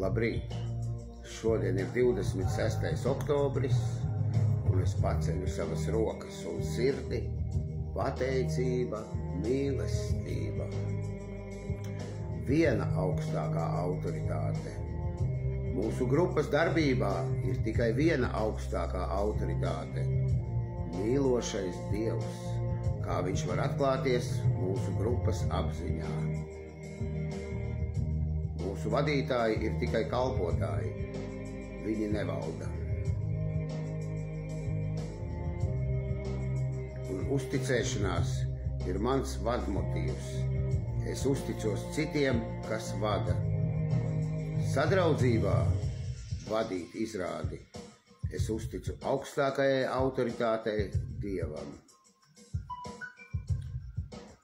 Labrīt! Šodien ir 26. oktobris, un es paceļu savas rokas un sirdi, pateicība, mīlestība. Viena augstākā autoritāte. Mūsu grupas darbībā ir tikai viena augstākā autoritāte – mīlošais Dievs, kā viņš var atklāties mūsu grupas apziņā. Mūsu vadītāji ir tikai kalpotāji, viņi nevalda. Un uzticēšanās ir mans vadmotīvs. Es uzticos citiem, kas vada. Sadraudzībā vadīt izrādi. Es uzticu augstākajai autoritātei Dievam.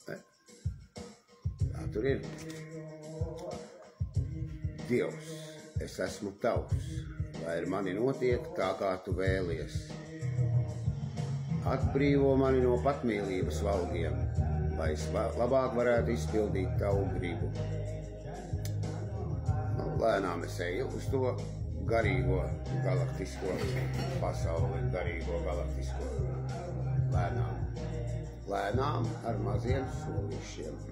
Tā tur ir. Dievs, es esmu tavs, lai ar mani notiek tā, kā tu vēlies. Atbrīvo mani no patmīlības valgiem, lai es labāk varētu izpildīt tavu gribu. Lēnām es eju uz to garīgo galaktisko pasauli, garīgo galaktisko. Lēnām ar maziem solīšiem.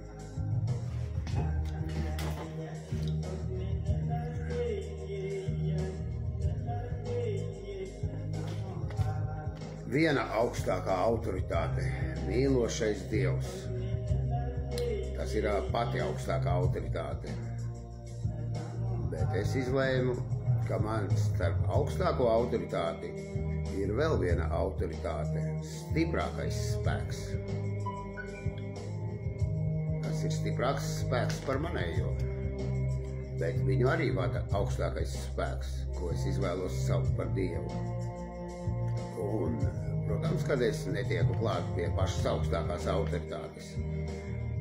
Viena augstākā autoritāte, mīlošais Dievs. Tas ir pati augstākā autoritāte. Bet es izlēmu, ka man starp augstāko autoritāti ir vēl viena autoritāte, stiprākais spēks. Tas ir stiprāks spēks par manējo, bet viņu arī vada augstākais spēks, ko es izvēlos saukt par Dievu. Un, protams, kad es netieku klāt pie pašas augstākās autoritātes,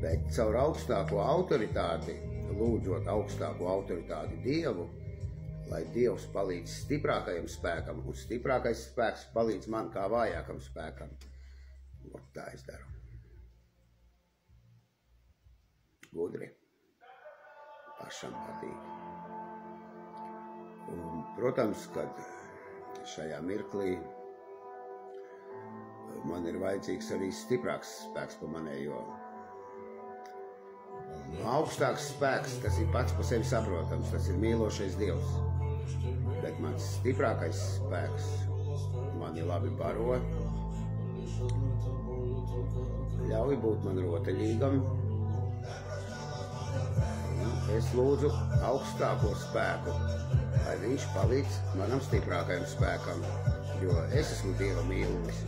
bet caur augstāko autoritāti, lūdzot augstāko autoritāti Dievu, lai Dievs palīdz stiprākajam spēkam, un stiprākais spēks palīdz man kā vājākam spēkam. Tā es daru. Gudri. Pašam patīk. Un, protams, kad šajā mirklī man ir vajadzīgs arī stiprāks spēks pa manējo. Augstāks spēks, tas ir pats pa sevi saprotams, tas ir mīlošais Dievs. Bet mans stiprākais spēks mani labi baro, ļauj būt man rotaļīgam. Es lūdzu augstāko spēku, lai viņš palīdz manam stiprākajam spēkam, jo es esmu Dieva mīlulis.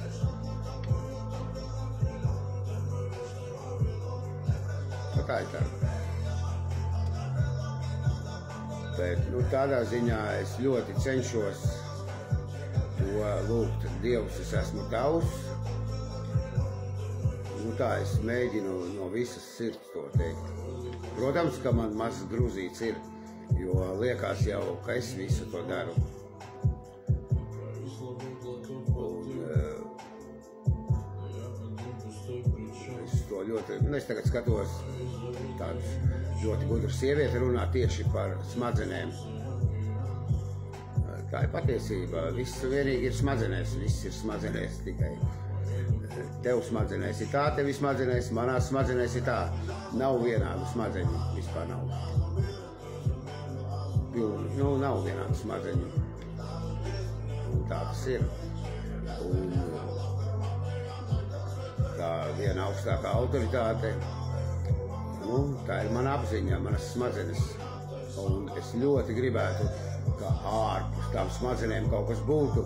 Tā ir tā. Bet tādā ziņā es ļoti cenšos to lūgt. Dievs, es esmu tavs. Tā es mēģinu no visas sirds to teikt. Protams, ka man mazs grūzīts ir, jo liekas jau, ka es visu to daru. Es tagad skatos tādus ļoti gudrus sievieti runā tieši par smadzenēm. Tā ir patiesība. Viss vienīgi ir smadzenēs. Viss ir smadzenēs tikai. Tev smadzenēs ir tā, tev smadzenēs, manās smadzenēs ir tā. Nav vienādu smadzeņu. Vispār nav. Nav vienādu smadzeņu. Un tā tas ir. Un tā viena augstākā autoritāte, tā ir mana apziņa, manas smadzenes. Un es ļoti gribētu, ka ārpus tām smadzenēm kaut kas būtu,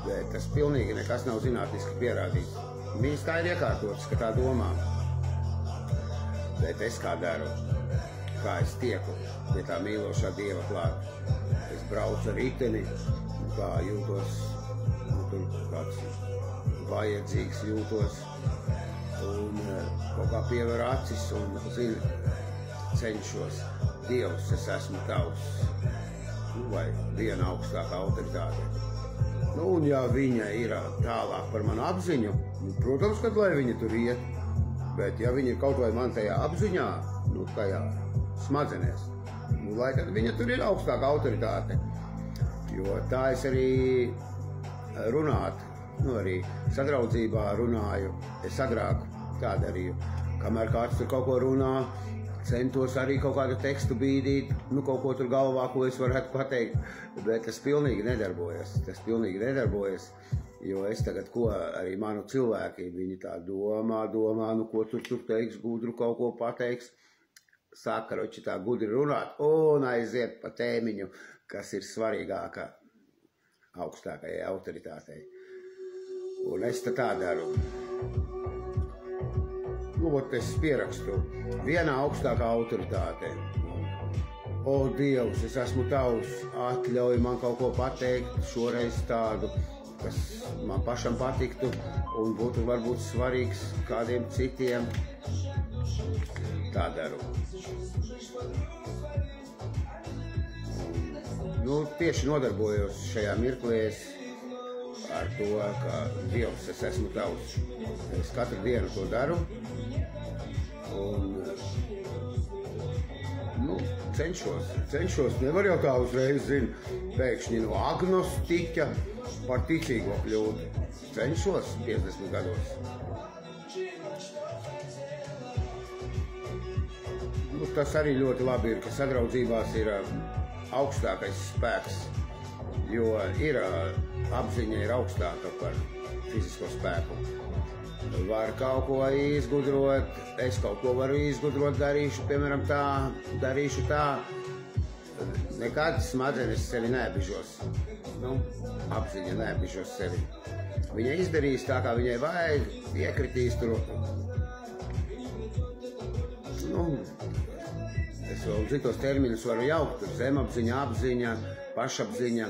bet tas pilnīgi nekas nav zinātniski pierādīts. Viņas tā ir iekārtotas, ka tā domā. Bet es kā daru, kā es tieku pie tā mīlošā Dieva klāt. Es braucu ar riteni, kā jūtos, tur kāds vajadzīgs jūtos. Un kaut kā piever acis un zinu, cenšos. Dievs, es esmu tavs. Vai viena augstākā autoritāte. Un ja viņa ir tālāk par manu apziņu, protams, kad lai viņa tur iet. Bet ja viņa ir kaut vai man tajā apziņā, tajā smadzenēs, Nu, lai tad viņa tur ir augstāka autoritāte. Jo tā es arī runāt, nu arī sadraudzībā runāju, es agrāk tā darīju. Kamēr kāds tur kaut ko runā, centos arī kaut kādu tekstu bīdīt, nu kaut ko tur galvā, ko es varētu pateikt, bet tas pilnīgi nedarbojas. Jo es tagad, ko arī manu cilvēki, viņi tā domā, nu ko tur teiks, gudru kaut ko pateiks, sakaroči tā gudri runāt un aiziet pa tēmiņu, kas ir svarīgākā augstākajai autoritātei. Un es tā daru. Nu, es pierakstu vienā augstākā autoritātē. O, Dievs, es esmu tavs, atļauj man kaut ko pateikt, šoreiz tādu, kas man pašam patiktu un būtu varbūt svarīgs kādiem citiem. Tā daru. Nu, tieši nodarbojos šajā mirklī ar to, ka Dievs, es esmu tavs. Es katru dienu to daru un nu, cenšos, nevar jau tā uzreiz, pēkšņi no agnostiķa par ticīgo kļūt. Cenšos 50 gados. Nu, tas arī ļoti labi ir, ka sadraudzībās ir augstākais spēks, jo apziņa ir augstāka par fizisko spēku. Var kaut ko izgudrot, es kaut ko varu izgudrot, darīšu tā. Nekad smadzenes sevi neapbižos. Nu, apziņa neapbižos sevi. Viņa izdarīs tā, kā viņai vajag, iekritīs tur. Nu, es vēl citos terminus varu jaukt, tur zemapziņa, apziņa, pašapziņa.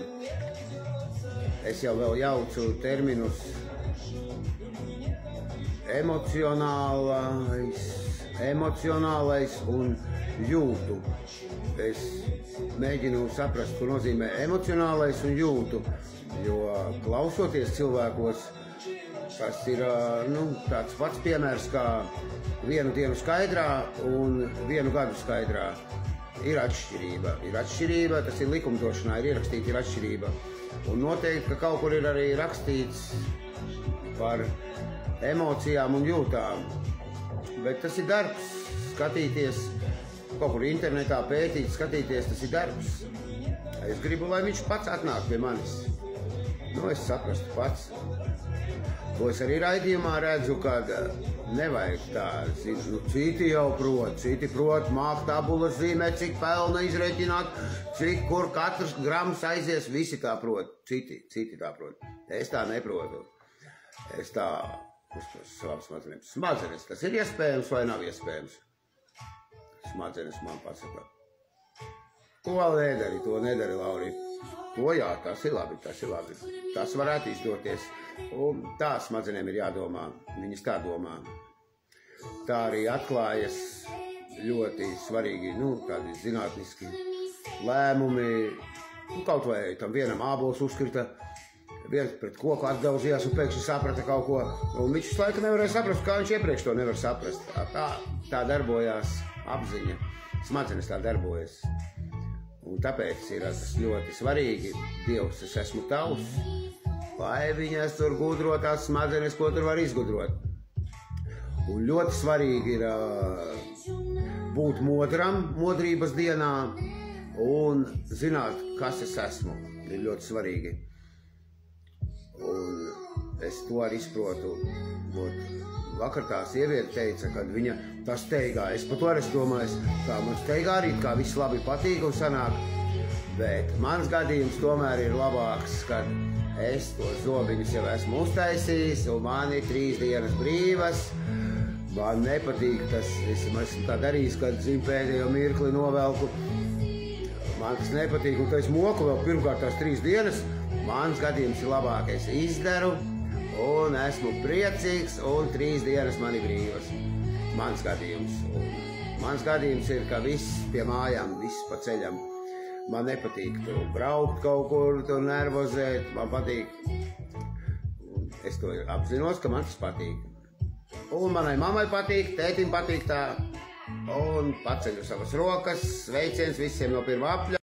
Es jau vēl jaucu terminus emocionālais un jūtu. Es mēģinu saprast, ko nozīmē emocionālais un jūtu, jo klausoties cilvēkos, tas ir tāds pats piemērs kā vienu dienu skaidrā un vienu gadu skaidrā. Ir atšķirība, tas ir likumdošanā, ir ierakstīta, ir atšķirība. Un noteikti, ka kaut kur ir arī rakstīts par emocijām un jūtām. Bet tas ir darbs, skatīties, kaut kur internetā pētīt, skatīties, tas ir darbs. Es gribu, lai viņš pats atnāk pie manis. Nu, es saprastu pats. Ko es arī raidījumā redzu, kad nevajag tā, citi jau prot, māk tabulas zīmēt, cik pelna izreķināt, cik, kur katrs grams aizies, visi tā prot, citi tā prot. Es tā neprotu. Es tā uztos savām smadzenēm. Smadzenes, tas ir iespējams vai nav iespējams? Smadzenes man pasaka. To nedari, Lauri. To jā, tas ir labi. Tas varētu izdoties. Un tā smadzenēm ir jādomā. Viņas tā domā. Tā arī atklājas ļoti svarīgi, tādi zinātniski lēmumi. Kaut vai tam vienam ābols uzkrita, viens pret koku atdaudzījās un pēkšņi saprata kaut ko. Un viņš visu laiku nevarēja saprast, kā viņš iepriekš to nevar saprast. Tā darbojās apziņa. Smadzenes tā darbojas. Un tāpēc ir tas ļoti svarīgi. Dievs, es esmu tavs. Vai viņas tur gudrotās smadzenes, ko tur var izgudrot. Un ļoti svarīgi ir būt modram modrības dienā un zināt, kas es esmu. Ir ļoti svarīgi. Un es to arī izprotu. Vakar tā sieviete teica, kad viņa tā steigā. Es par to arī domāju, kā man steigā arī, kā viss labi patīk un sanāk. Bet mans gadījums tomēr ir labāks, kad es to zobiņus jau esmu uztaisījis un man ir 3 dienas brīvas. Man nepatīk tas, esmu tā darījis, kad pēdējo mirkli novelku. Man tas nepatīk un es moku vēl pirmkārt tās 3 dienas. Mans gadījums ir labākais. Izdaru un esmu priecīgs un 3 dienas man ir brīvas. Mans gadījums ir, ka viss pie mājām, viss pa ceļam. Man nepatīk braukt kaut kur, nervozēt, man patīk. Es to apzinos, ka man tas patīk. Un manai mammai patīk, tētim patīk tā, un paceļu savas rokas. Sveiciens visiem no pirmā apļa.